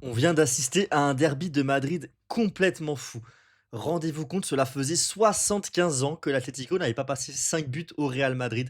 On vient d'assister à un derby de Madrid complètement fou. Rendez-vous compte, cela faisait 75 ans que l'Atlético n'avait pas passé 5 buts au Real Madrid.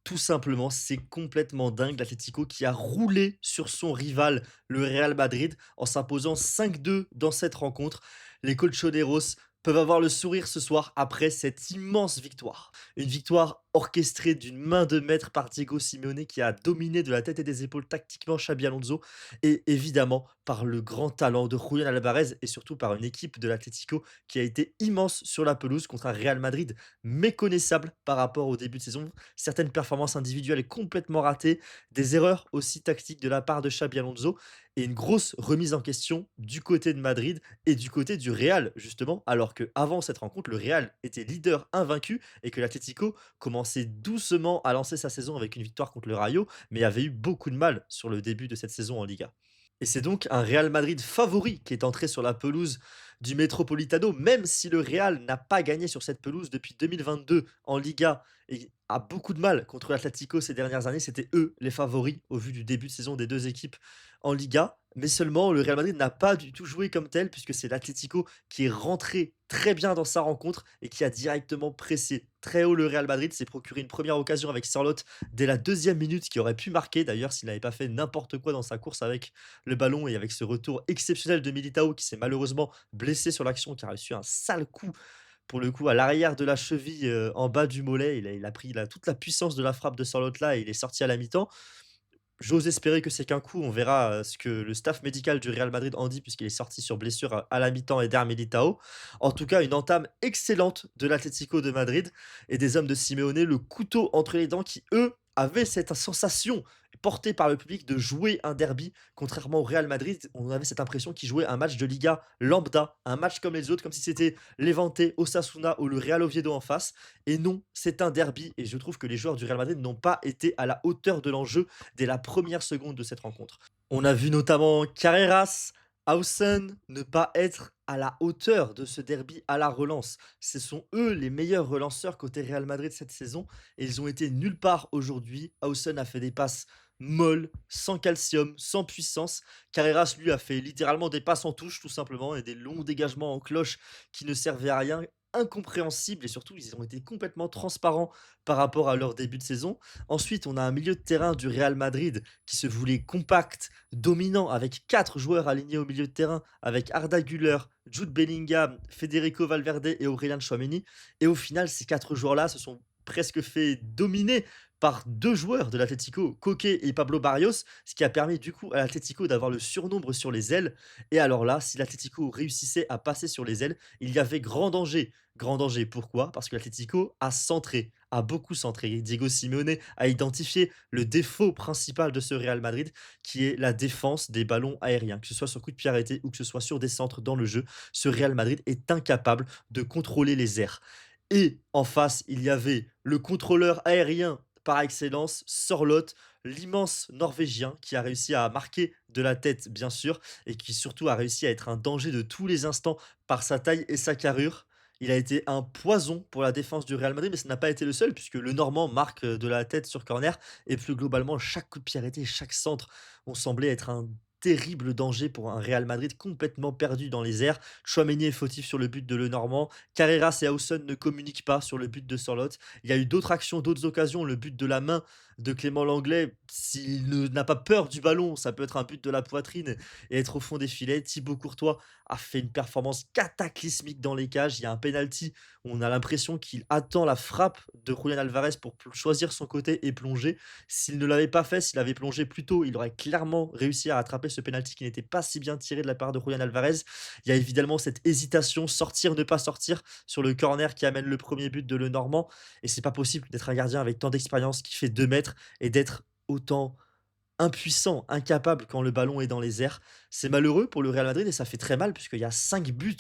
Tout simplement, c'est complètement dingue. L'Atlético qui a roulé sur son rival, le Real Madrid, en s'imposant 5-2 dans cette rencontre. Les Colchoneros peuvent avoir le sourire ce soir après cette immense victoire. Une victoire orchestrée d'une main de maître par Diego Simeone qui a dominé de la tête et des épaules tactiquement Xabi Alonso et évidemment par le grand talent de Julián Alvarez et surtout par une équipe de l'Atlético qui a été immense sur la pelouse contre un Real Madrid méconnaissable par rapport au début de saison. Certaines performances individuelles complètement ratées, des erreurs aussi tactiques de la part de Xabi Alonso et une grosse remise en question du côté de Madrid et du côté du Real justement, alors que avant cette rencontre, le Real était leader invaincu et que l'Atlético commençait doucement à lancer sa saison avec une victoire contre le Rayo, mais avait eu beaucoup de mal sur le début de cette saison en Liga. Et c'est donc un Real Madrid favori qui est entré sur la pelouse du Metropolitano, même si le Real n'a pas gagné sur cette pelouse depuis 2022 en Liga et a beaucoup de mal contre l'Atlético ces dernières années. C'était eux les favoris au vu du début de saison des deux équipes en Liga. Mais seulement, le Real Madrid n'a pas du tout joué comme tel, puisque c'est l'Atlético qui est rentré très bien dans sa rencontre et qui a directement pressé très haut le Real Madrid, s'est procuré une première occasion avec Sorloth dès la deuxième minute, qui aurait pu marquer d'ailleurs s'il n'avait pas fait n'importe quoi dans sa course avec le ballon et avec ce retour exceptionnel de Militao qui s'est malheureusement blessé sur l'action, qui a reçu un sale coup pour le coup à l'arrière de la cheville en bas du mollet. Il a pris toute la puissance de la frappe de Sorloth là et il est sorti à la mi-temps. J'ose espérer que c'est qu'un coup. On verra ce que le staff médical du Real Madrid en dit, puisqu'il est sorti sur blessure à la mi-temps et derrière Militao. En tout cas, une entame excellente de l'Atlético de Madrid et des hommes de Simeone, le couteau entre les dents, qui, eux, avaient cette sensation portée par le public de jouer un derby. Contrairement au Real Madrid, on avait cette impression qu'ils jouaient un match de Liga lambda, un match comme les autres, comme si c'était Levante, Osasuna ou le Real Oviedo en face. Et non, c'est un derby. Et je trouve que les joueurs du Real Madrid n'ont pas été à la hauteur de l'enjeu dès la première seconde de cette rencontre. On a vu notamment Carreras, Hausen ne pas être à la hauteur de ce derby à la relance. Ce sont eux les meilleurs relanceurs côté Real Madrid cette saison et ils ont été nulle part aujourd'hui. Hausen a fait des passes molles, sans calcium, sans puissance. Carreras, lui, a fait littéralement des passes en touche, tout simplement, et des longs dégagements en cloche qui ne servaient à rien, incompréhensibles, et surtout, ils ont été complètement transparents par rapport à leur début de saison. Ensuite, on a un milieu de terrain du Real Madrid qui se voulait compact, dominant, avec 4 joueurs alignés au milieu de terrain, avec Arda Güler, Jude Bellingham, Federico Valverde et Aurélien Tchouameni. Et au final, ces 4 joueurs-là se sont presque fait dominer par 2 joueurs de l'Atlético, Koke et Pablo Barrios, ce qui a permis du coup à l'Atlético d'avoir le surnombre sur les ailes. Et alors là, si l'Atlético réussissait à passer sur les ailes, il y avait grand danger. Grand danger, pourquoi? Parce que l'Atlético a centré, a beaucoup centré. Diego Simeone a identifié le défaut principal de ce Real Madrid, qui est la défense des ballons aériens, que ce soit sur coup de pied arrêté ou que ce soit sur des centres dans le jeu. Ce Real Madrid est incapable de contrôler les airs. Et en face, il y avait le contrôleur aérien par excellence, Sorloth, l'immense Norvégien qui a réussi à marquer de la tête, bien sûr, et qui surtout a réussi à être un danger de tous les instants par sa taille et sa carrure. Il a été un poison pour la défense du Real Madrid, mais ce n'a pas été le seul, puisque le Normand marque de la tête sur corner, et plus globalement, chaque coup de pied arrêté, chaque centre ont semblé être un terrible danger pour un Real Madrid complètement perdu dans les airs. Chouameni est fautif sur le but de Lenormand. Carreras et Hausen ne communiquent pas sur le but de Sorloth. Il y a eu d'autres actions, d'autres occasions. Le but de la main de Clément Langlais, n'a pas peur du ballon, ça peut être un but de la poitrine et être au fond des filets. Thibaut Courtois a fait une performance cataclysmique dans les cages. Il y a un penalty où on a l'impression qu'il attend la frappe de Julián Alvarez pour choisir son côté et plonger. S'il ne l'avait pas fait, s'il avait plongé plus tôt, il aurait clairement réussi à rattraper ce penalty qui n'était pas si bien tiré de la part de Julián Alvarez. Il y a évidemment cette hésitation, sortir, ne pas sortir, sur le corner qui amène le premier but de Lenormand. Et c'est pas possible d'être un gardien avec tant d'expérience qui fait 2 mètres et d'être autant impuissant, incapable quand le ballon est dans les airs. C'est malheureux pour le Real Madrid et ça fait très mal puisqu'il y a 5 buts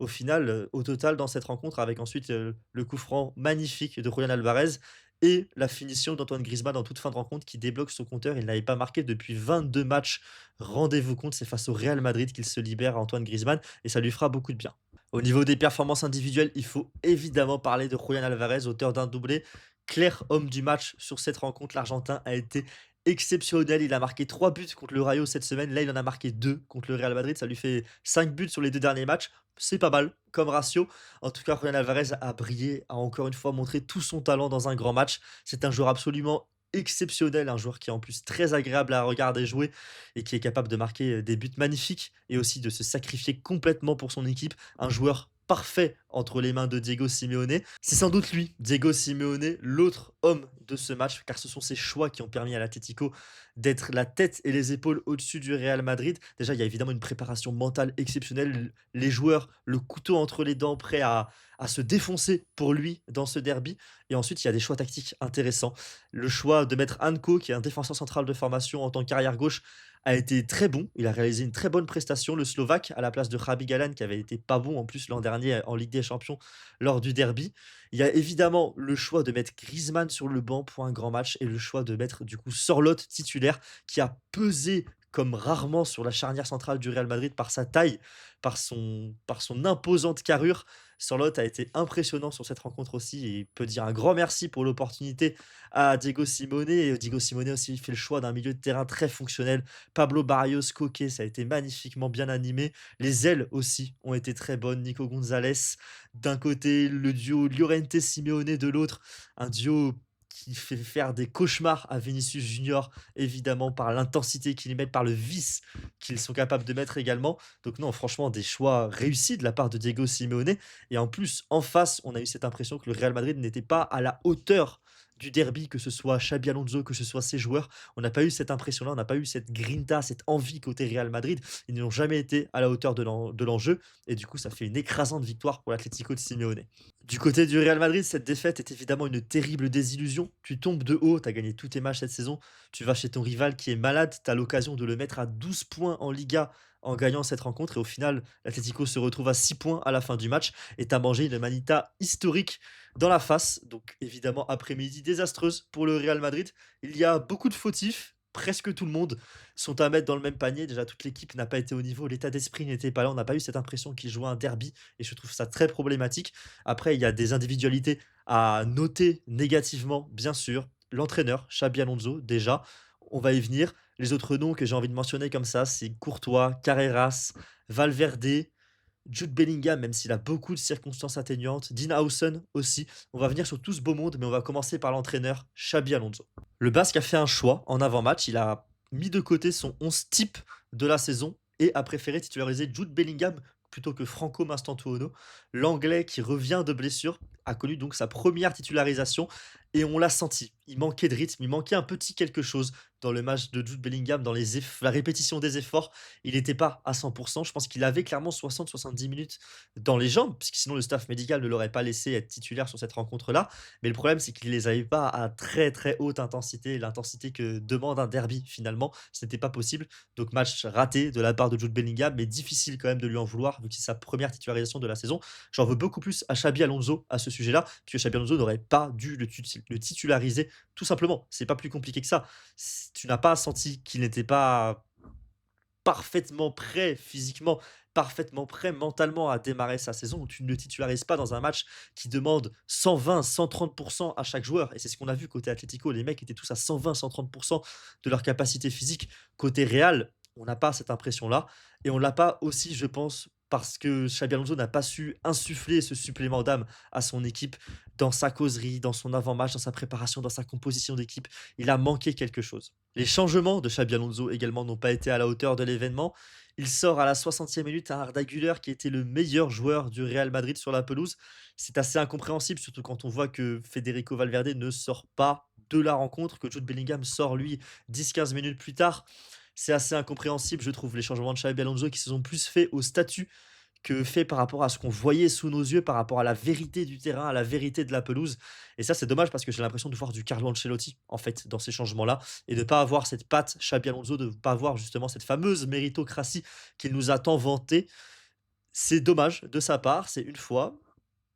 au final, au total dans cette rencontre avec ensuite, le coup franc magnifique de Julián Alvarez et la finition d'Antoine Griezmann en toute fin de rencontre qui débloque son compteur. Il n'avait pas marqué depuis 22 matchs. Rendez-vous compte, c'est face au Real Madrid qu'il se libère, Antoine Griezmann, et ça lui fera beaucoup de bien. Au niveau des performances individuelles, il faut évidemment parler de Julián Alvarez, auteur d'un doublé. Clair homme du match sur cette rencontre, l'Argentin a été exceptionnel. Il a marqué 3 buts contre le Rayo cette semaine. Là, il en a marqué 2 contre le Real Madrid. Ça lui fait 5 buts sur les 2 derniers matchs. C'est pas mal comme ratio. En tout cas, Julian Alvarez a brillé, a encore une fois montré tout son talent dans un grand match. C'est un joueur absolument exceptionnel, un joueur qui est en plus très agréable à regarder jouer et qui est capable de marquer des buts magnifiques et aussi de se sacrifier complètement pour son équipe. Un joueur parfait entre les mains de Diego Simeone. C'est sans doute lui, Diego Simeone, l'autre homme de ce match, car ce sont ses choix qui ont permis à l'Atlético d'être la tête et les épaules au-dessus du Real Madrid. Déjà, il y a évidemment une préparation mentale exceptionnelle. Les joueurs, le couteau entre les dents, prêts à se défoncer pour lui dans ce derby. Et ensuite, il y a des choix tactiques intéressants. Le choix de mettre Anko, qui est un défenseur central de formation en tant qu'arrière gauche, a été très bon. Il a réalisé une très bonne prestation, le Slovaque, à la place de Khaby Galan, qui avait été pas bon en plus l'an dernier en Ligue des Champions lors du derby. Il y a évidemment le choix de mettre Griezmann sur le banc pour un grand match et le choix de mettre du coup Sorloth titulaire, qui a pesé comme rarement sur la charnière centrale du Real Madrid par sa taille, par son imposante carrure. Sorloth a été impressionnant sur cette rencontre aussi et peut dire un grand merci pour l'opportunité à Diego Simeone. Et Diego Simeone aussi fait le choix d'un milieu de terrain très fonctionnel. Pablo Barrios, Koke, ça a été magnifiquement bien animé. Les ailes aussi ont été très bonnes. Nico Gonzalez d'un côté, le duo Llorente Simeone de l'autre, un duo qui fait faire des cauchemars à Vinicius Junior, évidemment par l'intensité qu'ils mettent, par le vice qu'ils sont capables de mettre également. Donc non, franchement, des choix réussis de la part de Diego Simeone. Et en plus, en face, on a eu cette impression que le Real Madrid n'était pas à la hauteur du derby, que ce soit Xabi Alonso, que ce soit ses joueurs. On n'a pas eu cette impression-là, on n'a pas eu cette grinta, cette envie côté Real Madrid. Ils n'ont jamais été à la hauteur de l'enjeu. Et du coup, ça fait une écrasante victoire pour l'Atlético de Simeone. Du côté du Real Madrid, cette défaite est évidemment une terrible désillusion. Tu tombes de haut, tu as gagné tous tes matchs cette saison, tu vas chez ton rival qui est malade, tu as l'occasion de le mettre à 12 points en Liga en gagnant cette rencontre et au final, l'Atlético se retrouve à 6 points à la fin du match et tu as mangé une manita historique dans la face. Donc évidemment, après-midi désastreuse pour le Real Madrid. Il y a beaucoup de fautifs, presque tout le monde sont à mettre dans le même panier. Déjà, toute l'équipe n'a pas été au niveau, l'état d'esprit n'était pas là. On n'a pas eu cette impression qu'ils jouaient un derby et je trouve ça très problématique. Après, il y a des individualités à noter négativement, bien sûr. L'entraîneur, Xabi Alonso, déjà, on va y venir. Les autres noms que j'ai envie de mentionner comme ça, c'est Courtois, Carreras, Valverde, Jude Bellingham, même s'il a beaucoup de circonstances atténuantes, Dean Howson aussi. On va venir sur tout ce beau monde, mais on va commencer par l'entraîneur Xabi Alonso. Le Basque a fait un choix en avant-match. Il a mis de côté son 11 type de la saison et a préféré titulariser Jude Bellingham plutôt que Franco Mastantuono. L'Anglais qui revient de blessure a connu donc sa première titularisation et on l'a senti. Il manquait de rythme, il manquait un petit quelque chose dans le match de Jude Bellingham, dans la répétition des efforts. Il n'était pas à 100%. Je pense qu'il avait clairement 60-70 minutes dans les jambes, puisque sinon le staff médical ne l'aurait pas laissé être titulaire sur cette rencontre-là. Mais le problème, c'est qu'il ne les avait pas à très très haute intensité, l'intensité que demande un derby finalement. Ce n'était pas possible. Donc match raté de la part de Jude Bellingham, mais difficile quand même de lui en vouloir, vu que c'est sa première titularisation de la saison. J'en veux beaucoup plus à Xabi Alonso à ce sujet-là, puisque Xabi Alonso n'aurait pas dû le titulariser, tout simplement. C'est pas plus compliqué que ça. Tu n'as pas senti qu'il n'était pas parfaitement prêt physiquement, parfaitement prêt mentalement à démarrer sa saison, où tu ne le titularises pas dans un match qui demande 120-130% à chaque joueur. Et c'est ce qu'on a vu côté Atlético. Les mecs étaient tous à 120-130% de leur capacité physique. Côté Real, on n'a pas cette impression-là. Et on l'a pas aussi, je pense, parce que Xabi Alonso n'a pas su insuffler ce supplément d'âme à son équipe dans sa causerie, dans son avant-match, dans sa préparation, dans sa composition d'équipe. Il a manqué quelque chose. Les changements de Xabi Alonso également n'ont pas été à la hauteur de l'événement. Il sort à la 60e minute un Arda Güler qui était le meilleur joueur du Real Madrid sur la pelouse. C'est assez incompréhensible, surtout quand on voit que Federico Valverde ne sort pas de la rencontre, que Jude Bellingham sort lui 10-15 minutes plus tard. C'est assez incompréhensible, je trouve, les changements de Xabi Alonso qui se sont plus faits au statut que fait par rapport à ce qu'on voyait sous nos yeux, par rapport à la vérité du terrain, à la vérité de la pelouse. Et ça, c'est dommage parce que j'ai l'impression de voir du Carlo Ancelotti, en fait, dans ces changements-là, et de ne pas avoir cette patte Xabi Alonso, de ne pas avoir justement cette fameuse méritocratie qu'il nous a tant vantée. C'est dommage de sa part, c'est une fois.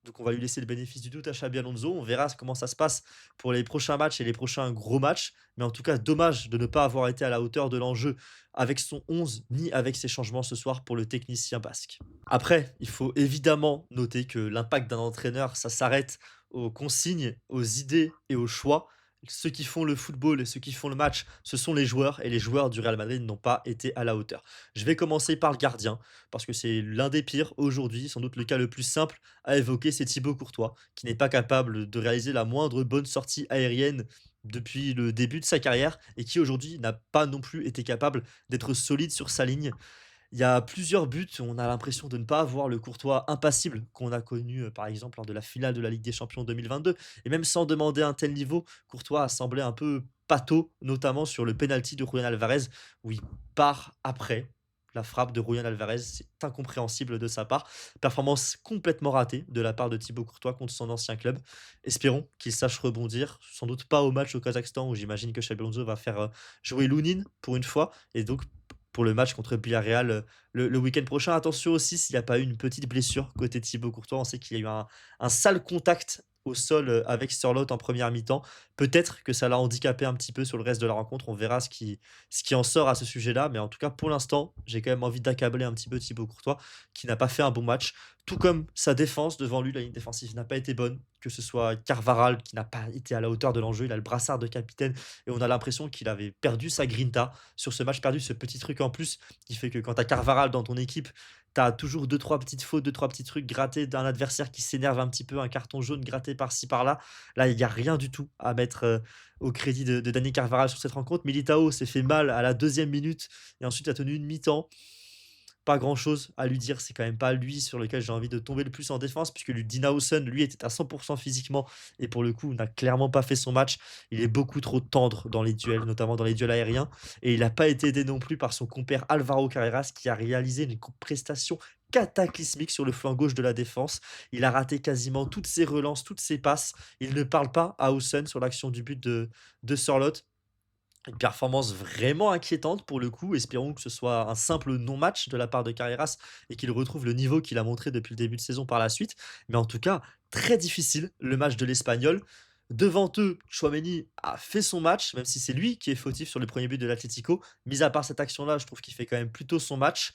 Donc on va lui laisser le bénéfice du doute à Xabi Alonso. On verra comment ça se passe pour les prochains matchs et les prochains gros matchs. Mais en tout cas, dommage de ne pas avoir été à la hauteur de l'enjeu avec son 11 ni avec ses changements ce soir pour le technicien basque. Après, il faut évidemment noter que l'impact d'un entraîneur, ça s'arrête aux consignes, aux idées et aux choix. Ceux qui font le football et ceux qui font le match, ce sont les joueurs et les joueurs du Real Madrid n'ont pas été à la hauteur. Je vais commencer par le gardien parce que c'est l'un des pires aujourd'hui, sans doute le cas le plus simple à évoquer, c'est Thibaut Courtois qui n'est pas capable de réaliser la moindre bonne sortie aérienne depuis le début de sa carrière et qui aujourd'hui n'a pas non plus été capable d'être solide sur sa ligne. Il y a plusieurs buts, on a l'impression de ne pas avoir le Courtois impassible qu'on a connu, par exemple lors de la finale de la Ligue des Champions 2022 et même sans demander un tel niveau, Courtois a semblé un peu pâteau, notamment sur le penalty de Julian Alvarez où il part après la frappe de Julian Alvarez, c'est incompréhensible de sa part. Performance complètement ratée de la part de Thibaut Courtois contre son ancien club. Espérons qu'il sache rebondir, sans doute pas au match au Kazakhstan où j'imagine que Xabi Alonso va faire, jouer Lounine pour une fois et donc pour le match contre Villarreal, le week-end prochain. Attention aussi s'il n'y a pas eu une petite blessure côté Thibaut Courtois. On sait qu'il y a eu un sale contact au sol avec Sørloth en première mi-temps. Peut-être que ça l'a handicapé un petit peu sur le reste de la rencontre. On verra ce qui en sort à ce sujet-là. Mais en tout cas, pour l'instant, j'ai quand même envie d'accabler un petit peu Thibaut Courtois, qui n'a pas fait un bon match. Tout comme sa défense devant lui, la ligne défensive n'a pas été bonne. Que ce soit Carvaral qui n'a pas été à la hauteur de l'enjeu. Il a le brassard de capitaine et on a l'impression qu'il avait perdu sa grinta sur ce match, perdu ce petit truc en plus qui fait que quand tu as Carvaral dans ton équipe, tu as toujours deux trois petites fautes, deux trois petits trucs grattés d'un adversaire qui s'énerve un petit peu, un carton jaune gratté par-ci par-là. Là, il y a rien du tout à mettre, au crédit de Dani Carvajal sur cette rencontre. Militao s'est fait mal à la deuxième minute et ensuite a tenu une mi-temps. Pas grand-chose à lui dire, c'est quand même pas lui sur lequel j'ai envie de tomber le plus en défense puisque Dinhausen, lui, était à 100 physiquement et pour le coup, n'a clairement pas fait son match. Il est beaucoup trop tendre dans les duels, notamment dans les duels aériens et il n'a pas été aidé non plus par son compère Alvaro Carreras qui a réalisé une prestation cataclysmique sur le flanc gauche de la défense. Il a raté quasiment toutes ses relances, toutes ses passes. Il ne parle pas à Hausen sur l'action du but de Sørloth. Une performance vraiment inquiétante pour le coup. Espérons que ce soit un simple non-match de la part de Carreras et qu'il retrouve le niveau qu'il a montré depuis le début de saison par la suite. Mais en tout cas, très difficile le match de l'Espagnol. Devant eux, Chouameni a fait son match, même si c'est lui qui est fautif sur le premier but de l'Atlético. Mis à part cette action-là, je trouve qu'il fait quand même plutôt son match.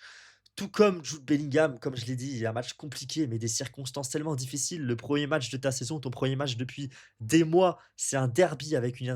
Tout comme Jude Bellingham, comme je l'ai dit, il y a un match compliqué, mais des circonstances tellement difficiles. Le premier match de ta saison, ton premier match depuis des mois, c'est un derby avec une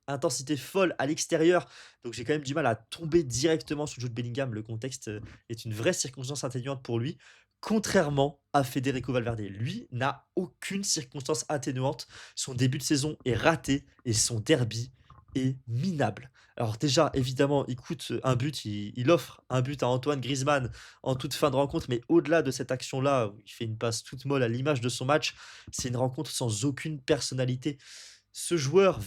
intensité folle à l'extérieur. Donc j'ai quand même du mal à tomber directement sur Jude Bellingham. Le contexte est une vraie circonstance atténuante pour lui. Contrairement à Federico Valverde, lui n'a aucune circonstance atténuante. Son début de saison est raté et son derby est minable. Alors déjà, évidemment, il coûte un but, il offre un but à Antoine Griezmann en toute fin de rencontre, mais au-delà de cette action-là, où il fait une passe toute molle à l'image de son match, c'est une rencontre sans aucune personnalité. Ce joueur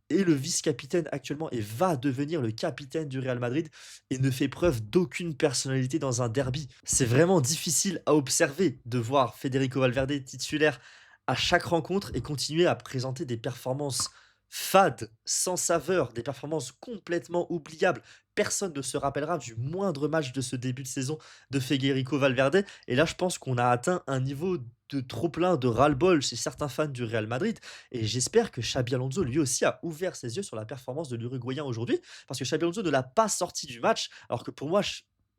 est le vice-capitaine actuellement et va devenir le capitaine du Real Madrid et ne fait preuve d'aucune personnalité dans un derby. C'est vraiment difficile à observer de voir Federico Valverde titulaire à chaque rencontre et continuer à présenter des performances fades, sans saveur, des performances complètement oubliables. Personne ne se rappellera du moindre match de ce début de saison de Federico Valverde. Et là, je pense qu'on a atteint un niveau de trop-plein, de ras-le-bol chez certains fans du Real Madrid. Et j'espère que Xabi Alonso, lui aussi, a ouvert ses yeux sur la performance de l'Uruguayen aujourd'hui. Parce que Xabi Alonso ne l'a pas sorti du match, alors que pour moi,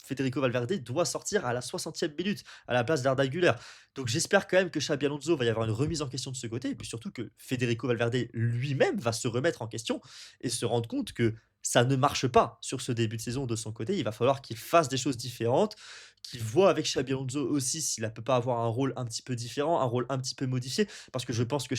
Federico Valverde doit sortir à la 60e minute, à la place d'Arda Güler. Donc j'espère quand même que Xabi Alonso va y avoir une remise en question de ce côté, et puis surtout que Federico Valverde lui-même va se remettre en question et se rendre compte que ça ne marche pas sur ce début de saison de son côté. Il va falloir qu'il fasse des choses différentes, qu'il voit avec Xabi Alonso aussi s'il ne peut pas avoir un rôle un petit peu différent, un rôle un petit peu modifié, parce que je pense que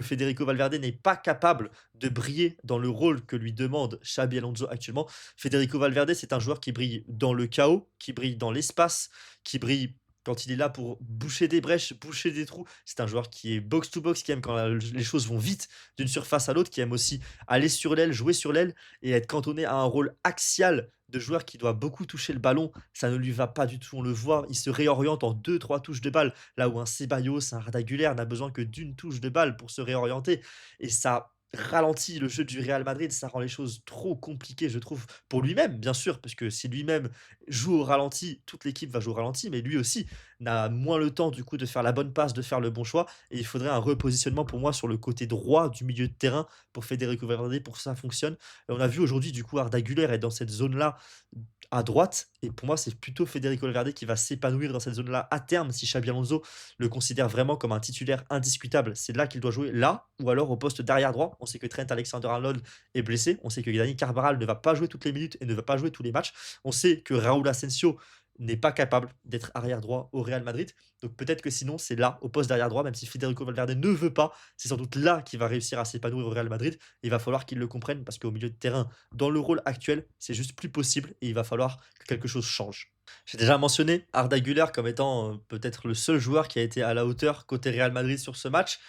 Federico Valverde n'est pas capable de briller dans le rôle que lui demande Xabi Alonso actuellement. Federico Valverde, c'est un joueur qui brille dans le chaos, qui brille dans l'espace, qui brille quand il est là pour boucher des brèches, boucher des trous. C'est un joueur qui est box-to-box, qui aime quand les choses vont vite d'une surface à l'autre, qui aime aussi aller sur l'aile, jouer sur l'aile et être cantonné à un rôle axial de joueur qui doit beaucoup toucher le ballon. Ça ne lui va pas du tout, on le voit. Il se réoriente en deux, trois touches de balle, là où un Ceballos, un Arda Güler n'a besoin que d'une touche de balle pour se réorienter. Et ça ralentit le jeu du Real Madrid, ça rend les choses trop compliquées, je trouve, pour lui-même, bien sûr, parce que si lui-même joue au ralenti, toute l'équipe va jouer au ralenti, mais lui aussi n'a moins le temps du coup de faire la bonne passe, de faire le bon choix, et il faudrait un repositionnement pour moi sur le côté droit du milieu de terrain pour Federico Valverde pour que ça fonctionne. Et on a vu aujourd'hui du coup Arda Güler est dans cette zone-là à droite et pour moi, c'est plutôt Federico Valverde qui va s'épanouir dans cette zone-là à terme si Xabi Alonso le considère vraiment comme un titulaire indiscutable. C'est là qu'il doit jouer, là ou alors au poste d'arrière droit. On sait que Trent Alexander-Arnold est blessé, on sait que Dani Carvajal ne va pas jouer toutes les minutes et ne va pas jouer tous les matchs. On sait que Raúl Asensio n'est pas capable d'être arrière droit au Real Madrid. Donc peut-être que sinon, c'est là, au poste d'arrière droit, même si Federico Valverde ne veut pas, c'est sans doute là qu'il va réussir à s'épanouir au Real Madrid. Il va falloir qu'il le comprenne parce qu'au milieu de terrain, dans le rôle actuel, c'est juste plus possible et il va falloir que quelque chose change. J'ai déjà mentionné Arda Güler comme étant peut-être le seul joueur qui a été à la hauteur côté Real Madrid sur ce match.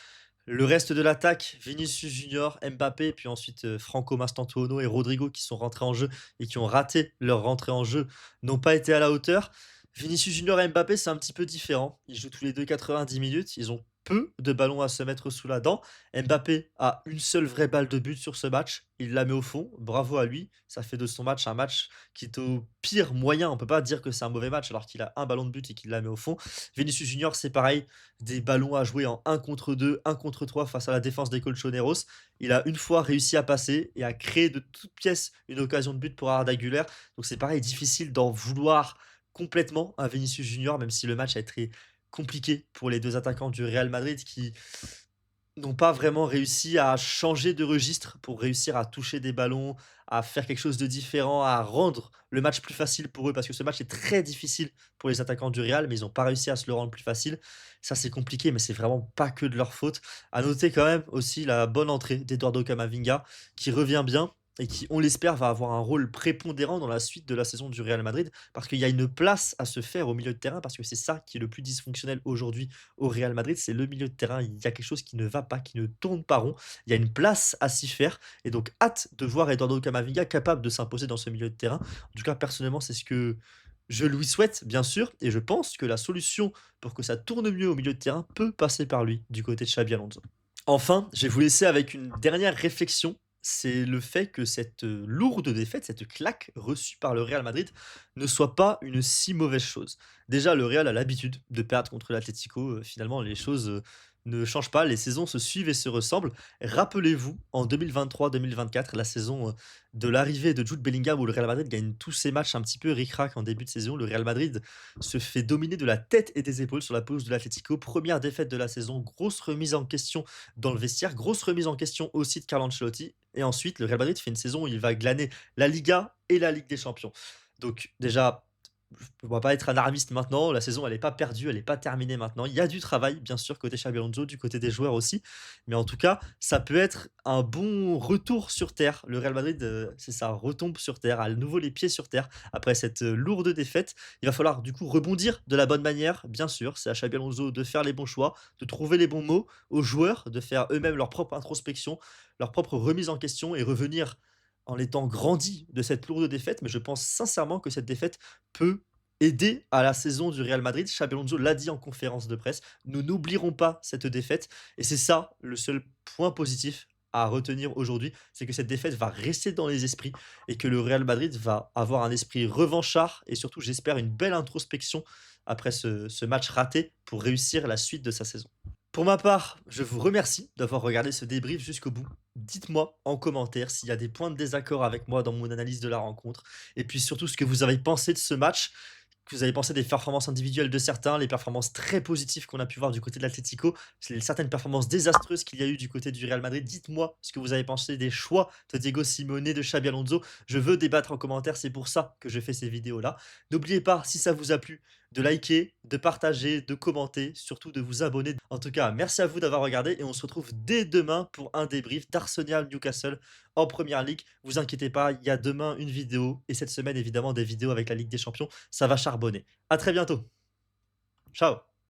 Le reste de l'attaque, Vinicius Junior, Mbappé, puis ensuite Franco Mastantuono et Rodrigo qui sont rentrés en jeu et qui ont raté leur rentrée en jeu, n'ont pas été à la hauteur. Vinicius Junior et Mbappé, c'est un petit peu différent. Ils jouent tous les deux 90 minutes. Ils ont peu de ballons à se mettre sous la dent. Mbappé a une seule vraie balle de but sur ce match. Il la met au fond. Bravo à lui. Ça fait de son match un match qui est au pire moyen. On peut pas dire que c'est un mauvais match alors qu'il a un ballon de but et qu'il la met au fond. Vinicius Junior, c'est pareil. Des ballons à jouer en 1 contre 2, 1 contre 3 face à la défense des Colchoneros. Il a une fois réussi à passer et à créer de toutes pièces une occasion de but pour Arda Güler. Donc c'est pareil, difficile d'en vouloir complètement à Vinicius Junior, même si le match a été compliqué pour les 2 attaquants du Real Madrid qui n'ont pas vraiment réussi à changer de registre pour réussir à toucher des ballons, à faire quelque chose de différent, à rendre le match plus facile pour eux parce que ce match est très difficile pour les attaquants du Real, mais ils n'ont pas réussi à se le rendre plus facile. Ça, c'est compliqué, mais c'est vraiment pas que de leur faute. À noter quand même aussi la bonne entrée d'Eduardo Camavinga qui revient bien et qui, on l'espère, va avoir un rôle prépondérant dans la suite de la saison du Real Madrid parce qu'il y a une place à se faire au milieu de terrain parce que c'est ça qui est le plus dysfonctionnel aujourd'hui au Real Madrid, c'est le milieu de terrain. Il y a quelque chose qui ne va pas, qui ne tourne pas rond. Il y a une place à s'y faire et donc hâte de voir Eduardo Camavinga capable de s'imposer dans ce milieu de terrain. En tout cas, personnellement, c'est ce que je lui souhaite, bien sûr, et je pense que la solution pour que ça tourne mieux au milieu de terrain peut passer par lui, du côté de Xabi Alonso. Enfin, je vais vous laisser avec une dernière réflexion. C'est le fait que cette lourde défaite, cette claque reçue par le Real Madrid ne soit pas une si mauvaise chose. Déjà, le Real a l'habitude de perdre contre l'Atlético. Finalement, les choses ne changent pas. Les saisons se suivent et se ressemblent. Rappelez-vous, en 2023-2024, la saison de l'arrivée de Jude Bellingham où le Real Madrid gagne tous ses matchs un petit peu ric-rac en début de saison. Le Real Madrid se fait dominer de la tête et des épaules sur la pelouse de l'Atlético. Première défaite de la saison, grosse remise en question dans le vestiaire. Grosse remise en question aussi de Carlo Ancelotti. Et ensuite, le Real Madrid fait une saison où il va glaner la Liga et la Ligue des Champions. Donc déjà, on va pas être alarmiste maintenant. La saison, elle n'est pas perdue, elle n'est pas terminée maintenant. Il y a du travail, bien sûr, côté Xabi Alonso, du côté des joueurs aussi. Mais en tout cas, ça peut être un bon retour sur terre. Le Real Madrid, c'est ça, retombe sur terre, à nouveau les pieds sur terre après cette lourde défaite. Il va falloir du coup rebondir de la bonne manière, bien sûr. C'est à Xabi Alonso de faire les bons choix, de trouver les bons mots, aux joueurs de faire eux-mêmes leur propre introspection, leur propre remise en question et revenir en étant grandi de cette lourde défaite. Mais je pense sincèrement que cette défaite peut aider à la saison du Real Madrid. Xabi Alonso l'a dit en conférence de presse, nous n'oublierons pas cette défaite et c'est ça le seul point positif à retenir aujourd'hui, c'est que cette défaite va rester dans les esprits et que le Real Madrid va avoir un esprit revanchard et surtout, j'espère, une belle introspection après ce match raté pour réussir la suite de sa saison. Pour ma part, je vous remercie d'avoir regardé ce débrief jusqu'au bout. Dites-moi en commentaire s'il y a des points de désaccord avec moi dans mon analyse de la rencontre et puis surtout ce que vous avez pensé de ce match, que vous avez pensé des performances individuelles de certains, les performances très positives qu'on a pu voir du côté de l'Atlético, certaines performances désastreuses qu'il y a eu du côté du Real Madrid. Dites-moi ce que vous avez pensé des choix de Diego Simeone, de Xabi Alonso. Je veux débattre en commentaire, c'est pour ça que je fais ces vidéos-là. N'oubliez pas, si ça vous a plu, de liker, de partager, de commenter, surtout de vous abonner. En tout cas, merci à vous d'avoir regardé et on se retrouve dès demain pour un débrief d'Arsenal Newcastle en Première Ligue. Vous inquiétez pas, il y a demain une vidéo et cette semaine évidemment des vidéos avec la Ligue des Champions. Ça va charbonner. À très bientôt. Ciao.